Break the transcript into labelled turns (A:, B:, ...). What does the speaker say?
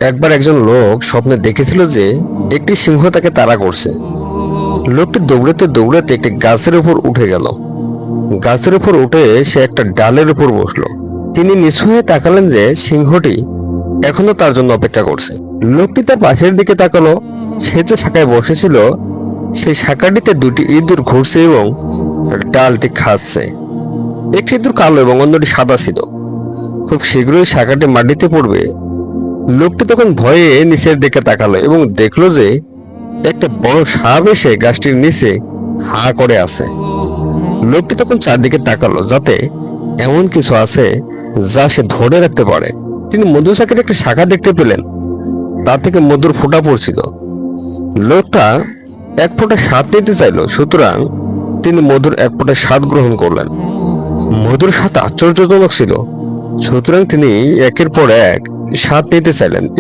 A: একবার একজন লোক স্বপ্নে দেখেছিল যে একটি সিংহ তাকে তাড়া করছে। লোকটি দৌড়াতে দৌড়াতে একটি গাছের উপর উঠে গেল। গাছের উপর উঠে সে একটা ডালের উপর বসলো। তিনি নিচু হয়ে তাকালেন যে সিংহটি এখনো তার জন্য অপেক্ষা করছে। লোকটি তার পাশের দিকে তাকালো। সে যে শাখায় বসেছিল সেই শাখাটিতে দুটি ইঁদুর ঘুরছে এবং ডালটি খাচ্ছে। একটি ইঁদুর কালো এবং অন্যটি সাদা ছিল। খুব শীঘ্রই শাখাটি মাটিতে পড়বে। লোকটি তখন ভয়ে নিচের দিকে তাকালো এবং দেখলো যে একটা বড় সাপ এসে গাছটির নিচে হা করে আছে। লোকটি তখন চারদিকে তাকালো যাতে এমন কিছু আছে যা সে ধরে রাখতে পারে। তিনি মধু শাকের একটা শাখা দেখতে পেলেন, তা থেকে মধুর ফোঁটা পড়ছিল। লোকটা এক ফোঁটা স্বাদ নিতে চাইলো, সুতরাং তিনি মধুর এক ফোঁটা স্বাদ গ্রহণ করলেন। মধুর স্বাদ আশ্চর্যজনক ছিল, সুতরাং তিনি একের পর এক স্বাদ নিতে চাইলেন।